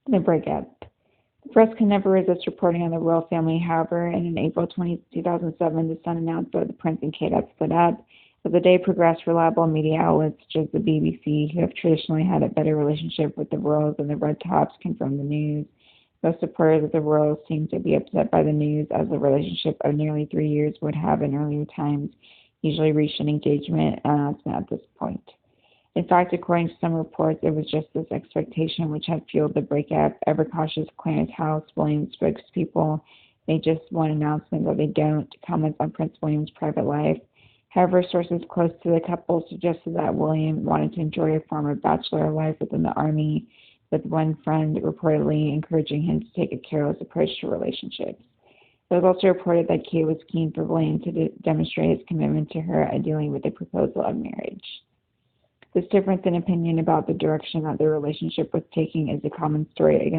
The breakup. The press can never resist reporting on the royal family, however, and in April 2007, the Sun announced that the prince and Kate had split up. As the day progressed, reliable media outlets such as the BBC, who have traditionally had a better relationship with the royals than the Red Tops, confirmed the news. Most supporters of the royals seemed to be upset by the news, as the relationship of nearly 3 years would have in earlier times usually reached an engagement announcement at this point. In fact, according to some reports, it was just this expectation which had fueled the breakup. Ever cautious Clarence House, Williams spokespeople, made just one announcement that they don't comment on Prince William's private life. However, sources close to the couple suggested that William wanted to enjoy a former bachelor life within the army, with one friend reportedly encouraging him to take a careless approach to relationships. It was also reported that Kate was keen for William to demonstrate his commitment to her, ideally with a proposal of marriage. This difference in opinion about the direction that their relationship was taking is a common story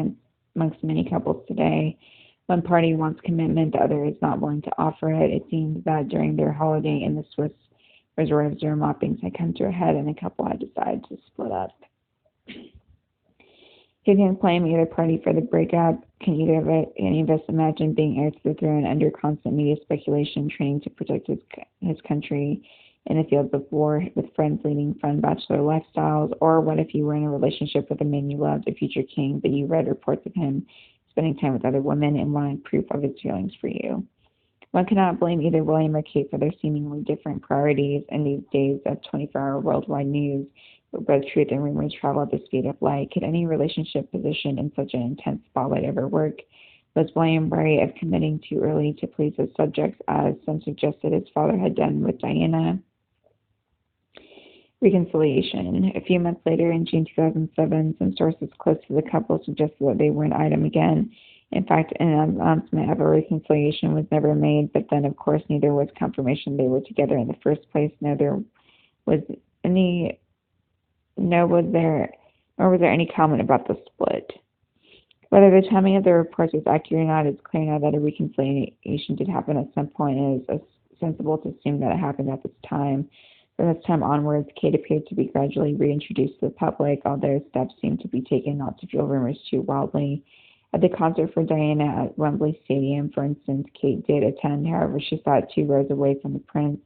amongst many couples today. One party wants commitment, the other is not willing to offer it. It seems that during their holiday in the Swiss resort of Zermatt, things had come to a head and the couple had decided to split up. Who can blame either party for the breakup? Can any of us imagine being heir to the throne under constant media speculation, training to protect his country in the fields of war, with friends leading fun bachelor lifestyles? Or what if you were in a relationship with a man you loved, a future king, but you read reports of him spending time with other women and wanted proof of his feelings for you? One cannot blame either William or Kate for their seemingly different priorities in these days of 24-hour worldwide news, where both truth and rumors travel at the speed of light. Could any relationship positioned in such an intense spotlight ever work? Was William wary of committing too early to please his subjects, as some suggested his father had done with Diana? Reconciliation. A few months later, in June 2007, some sources close to the couple suggested that they were an item again. In fact, an announcement of a reconciliation was never made, but then, of course, neither was confirmation they were together in the first place. Nor was there any comment about the split. Whether the timing of the reports is accurate or not, it's clear now that a reconciliation did happen at some point, and it is sensible to assume that it happened at this time. From this time onwards, Kate appeared to be gradually reintroduced to the public, although steps seemed to be taken not to fuel rumors too wildly. At the concert for Diana at Wembley Stadium, for instance, Kate did attend. However, she sat 2 rows away from the prince.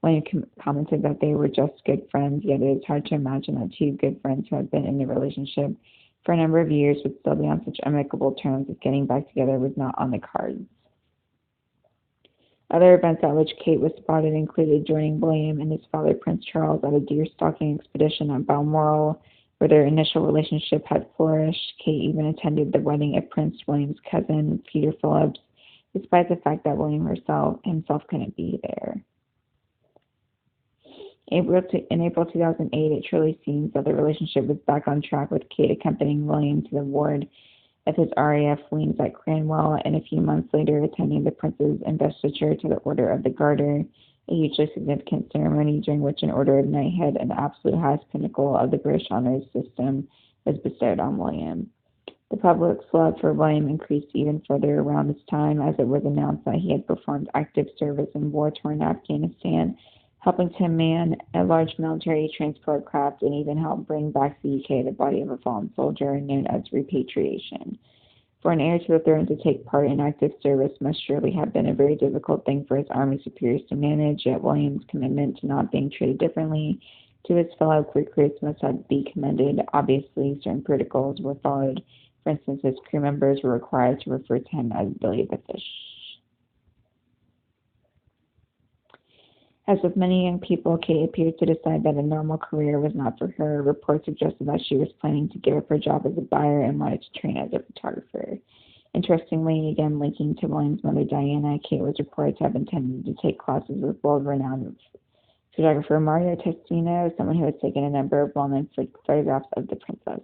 William commented that they were just good friends, yet it is hard to imagine that 2 good friends who had been in a relationship for a number of years would still be on such amicable terms if getting back together was not on the cards. Other events at which Kate was spotted included joining William and his father, Prince Charles, at a deer stalking expedition at Balmoral, where their initial relationship had flourished. Kate even attended the wedding of Prince William's cousin, Peter Phillips, despite the fact that William himself couldn't be there. In April 2008, it truly seems that the relationship was back on track, with Kate accompanying William to the ward of his RAF wings at Cranwell, and a few months later attending the prince's investiture to the Order of the Garter, a hugely significant ceremony during which an Order of Knighthood, an absolute highest pinnacle of the British honors system, was bestowed on William. The public's love for William increased even further around this time, as it was announced that he had performed active service in war-torn Afghanistan, helping to man a large military transport craft, and even helped bring back to the UK the body of a fallen soldier, known as repatriation. For an heir to the throne to take part in active service must surely have been a very difficult thing for his army superiors to manage, yet William's commitment to not being treated differently to his fellow recruits must be commended. Obviously, certain protocols were followed. For instance, his crew members were required to refer to him as Billy the Fish. As with many young people, Kate appeared to decide that a normal career was not for her. Reports suggested that she was planning to give up her job as a buyer and wanted to train as a photographer. Interestingly, again linking to William's mother Diana, Kate was reported to have intended to take classes with world-renowned photographer Mario Testino, someone who has taken a number of well-known photographs of the princess.